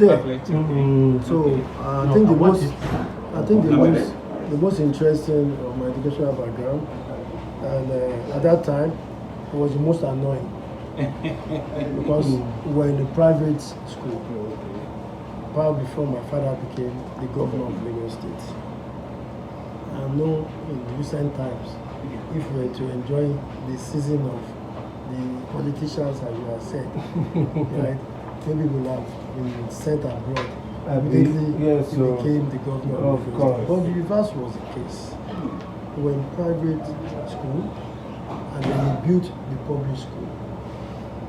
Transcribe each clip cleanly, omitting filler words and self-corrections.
there. So I think the most interesting of my educational background, and at that time, it was the most annoying because we were in a private school. Probably before my father became the governor of Lagos State. I know in recent times, if we were to enjoy the season of the politicians, as you have said, right, maybe we'll have been sent abroad. Immediately, he became the governor of Lagos State. But the reverse was the case. We were in private school, and then we built the public school.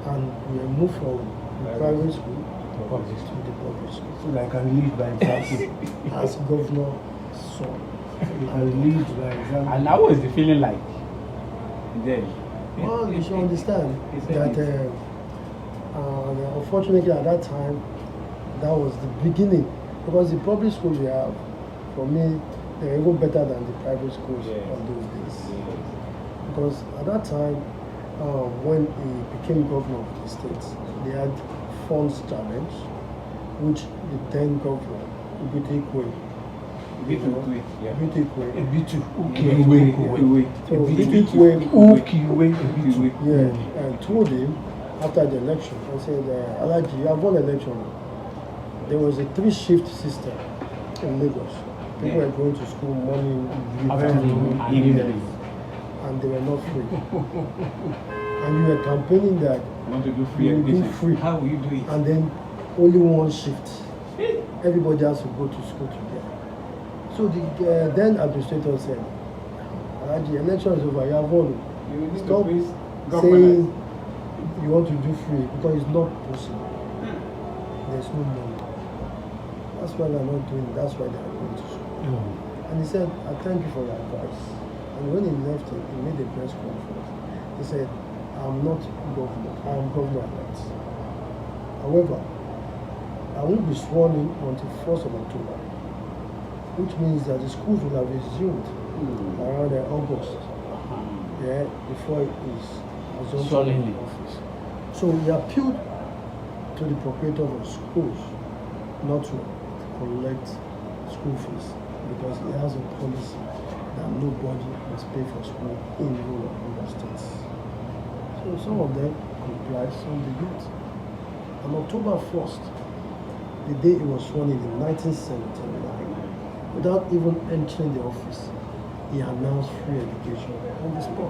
And we moved from the private school to the public school. So I can lead by example. As governor's son. I lead by example. And how was the feeling like? Then. Well, you should understand that unfortunately at that time, that was the beginning. Because the public schools we have, for me, they're even better than the private schools of those days. Because at that time, when he became governor of the state, they had funds challenge, which the then governor, Ubitikwe, told him after the election, I said, Alaji, you have won election. There was a 3-shift system in Lagos. People were going to school morning, afternoon, evening, and they were not free. And you were campaigning that you want to do free you will do free. How will you do it? And then only one shift. Everybody has to go to school together. So the then administrator said, the election is over, you have won. Stop saying you want to do free because it's not possible. There's no money. That's why they're not doing it. That's why they're going to school. And he said, I thank you for your advice. And when he left it, he made a press conference. He said, I'm not governor, I am governor-elect. However, I won't be sworn in until 1st of October, which means that the schools will have resumed around August, before his assumption in office. So he appealed to the proprietor of schools not to collect school fees because he has a policy that nobody must pay for school in the whole of Lagos State. So some of them complied, some did not. On October 1st, the day he was sworn in 1979, without even entering the office, he announced free education on the spot.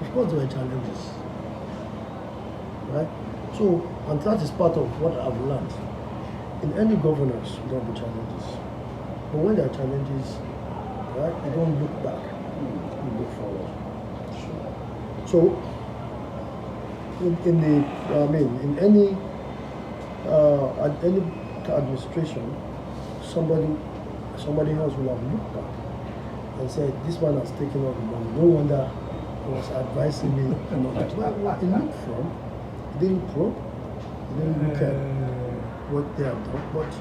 Of course, there were challenges, right? So, and that is part of what I've learned. In any governance, there will be challenges. But when there are challenges, right, you don't look back, you look forward. So, in any administration, somebody else will have looked back and said, this man has taken all the money. No wonder he was advising me not to. Where he looked from, he didn't probe, he didn't look at what they have done. But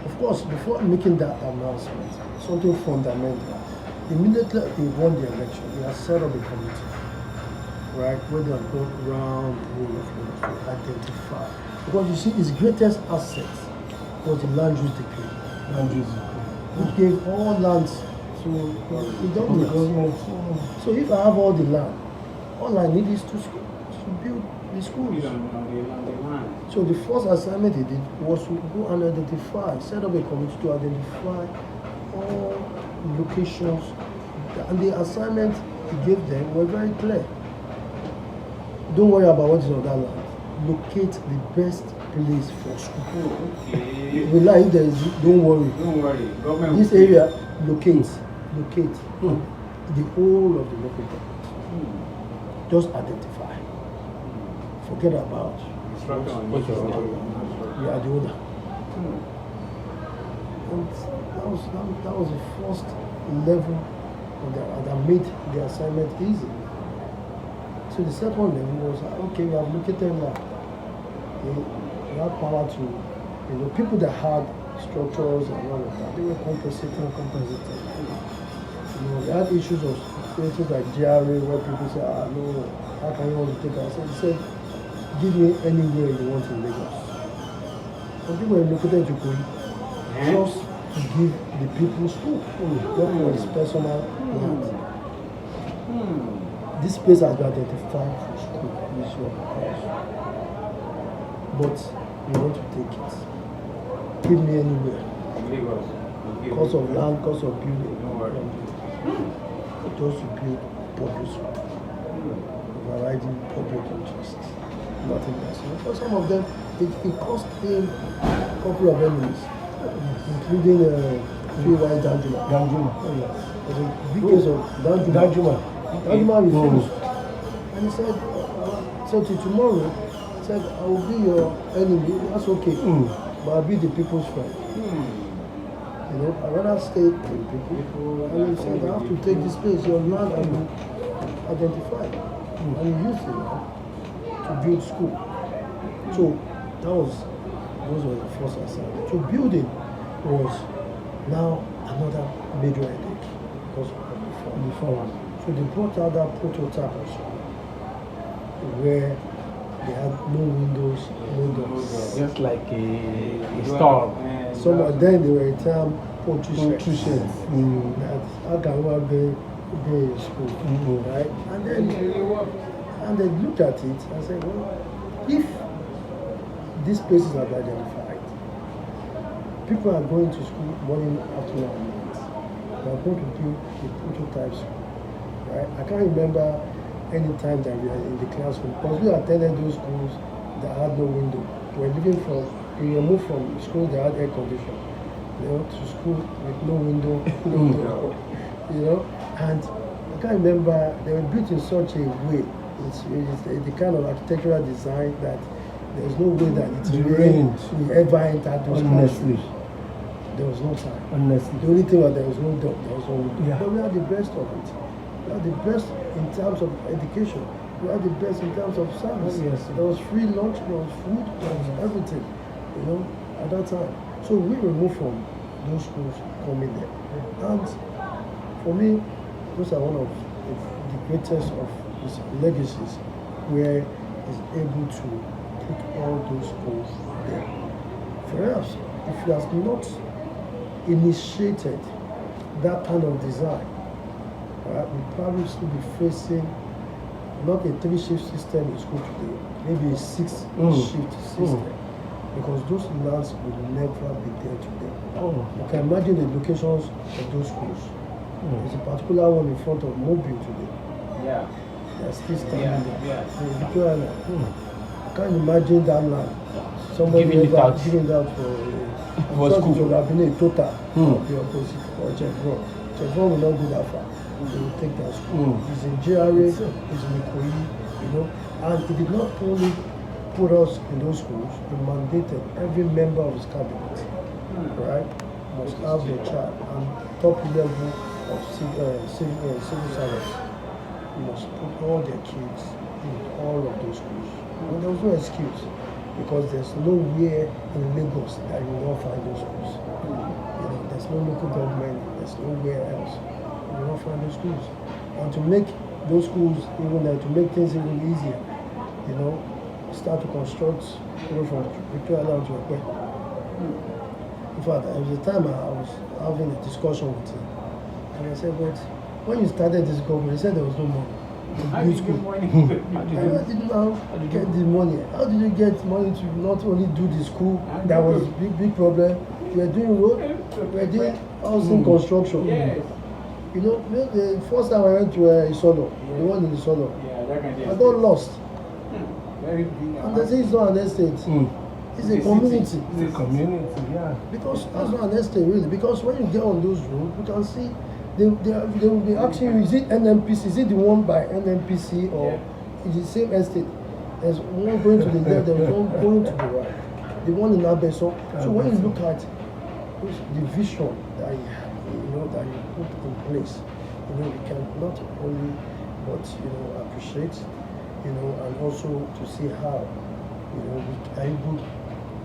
of course, before making that announcement, something fundamental, immediately he won the election, he has set up a committee, right, where they have gone around the whole of Lagos to identify. Because you see, his greatest asset was the land use decree. Which gave all lands to the government. So if I have all the land, all I need is to build the schools. So the first assignment he did was to go and identify, set up a committee to identify all locations. And the assignment he gave them were very clear. Don't worry about what is on that land. Locate the best place for school. Rely if there is, don't worry. Government this area, locate the whole of the local government. Just identify. Forget about what you are the owner. And that was the first level that made the assignment easy. So the second level was, okay, we have located now. We have power to, people that had structures and all of that, they were compensating. They had issues of places like GRA where people say, no, how can you want to take us? So they said, give me anywhere you want in Lagos. Some people relocated to Kogi just to give the people school. Not for his personal land. This place has been identified for school. This is your house. But we want to take it. Give me anywhere. Cost of land, cost of building. Just to build public school. Overriding public interest. Nothing else. For some of them, it cost him a couple of enemies, including Free Danjuma. Oh, yeah. There's a big case of Danjuma. Danjuma refused. And he said, so till tomorrow, he said, I will be your enemy. That's okay. But I'll be the people's friend. You know, I'd rather stay with the people. And he said, I have to take this place, your land, and identify. And he used it to build school. So those were the first assignments. So building was now another major headache because of the form. So they brought out that prototype of school where they had no windows, no doors. Just like a store. Then they were a term poultry sheds. That how can one be in school, right? And they looked at it and said, well, if these places are identified, people are going to school morning, afternoon, and night. They are going to do a prototype school, right? I can't remember any time that we are in the classroom because we attended those schools that had no window. We were moved from schools that had air conditioning, to school with no window, no door, and I can't remember, they were built in such a way. It's the kind of architectural design that there's no way that it rained we ever entered those Honestly. There was no time. Honestly. The only thing was there was no door, there was no window. Yeah. But we had the best of it. We had the best in terms of education. We had the best in terms of service. Yes. There was free lunch, there was food, there was everything, at that time. So we were moved from those schools coming there. And for me, those are one of the greatest of his legacies where he's able to put all those schools there. Perhaps if he has not initiated that kind of design, we probably still be facing not a 3-shift system in school today, maybe a 6-shift system, because those lands will never be there today. You can imagine the locations of those schools. There's a particular one in front of Mobile today. Yeah. They're still standing there. Yeah. Victoria land. I can't imagine that land. Somebody Giving it out. giving it out for school. It would have been a total of the opposite or Chevron. Chevron will not go that far. They will take that school. It's in JRA, it's in Ikoyi, and it did not only put us in those schools, it mandated every member of his cabinet, right, must have their child and top level of civil service. Must put all their kids in all of those schools. And there was no excuse because there's nowhere in Lagos that you will not find those schools. There's no local government, there's nowhere else. You will not find those schools. And to make those schools to make things even easier, start to construct from Victoria Island to Ekwe. In fact, there was a time I was having a discussion with him, and I said, but when you started this government, he said there was no money to build school. How did you now get the money? How did you get money to not only do the school that was a big problem? We are doing road, we are doing housing construction. Yes. The first time I went to Isolo, the one in Isolo, I got lost. Very big. And they say it's not an estate. It's a community. It's a community, yeah. Because that's not an estate really. Because when you get on those roads, you can see they will be asking you, is it NMPC? Is it the one by NMPC or is it the same estate? There's one going to the left, there's one going to the right. The one in Abeso. So when you look at the vision that that you put in place, you can not only but appreciate, and also to see how we are able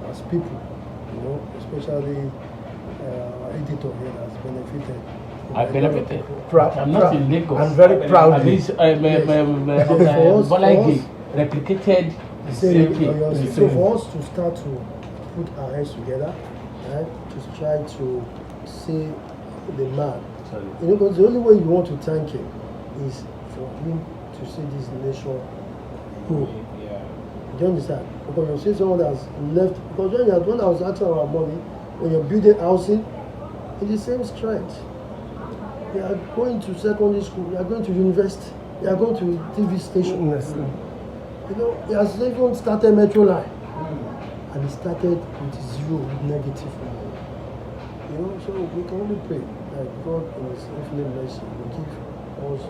as people, especially our editor here has benefited. I benefited. I'm not in Lagos. I'm very proud. At least Bolagi replicated the same thing. So for us to start to put our heads together, right, to try to see the man. Sorry. You know, because the only way you want to thank him is for him to see this nation grow. Yeah. Do you understand? Because you see someone that's left, because when I was asking about money, when you're building housing, it's the same strength. You are going to secondary school, you are going to university, you are going to TV station. Yes. You know, he has even started Metro Line. And he started with zero, with negative money. You know, so we can only pray that God in His infinite mercy will give us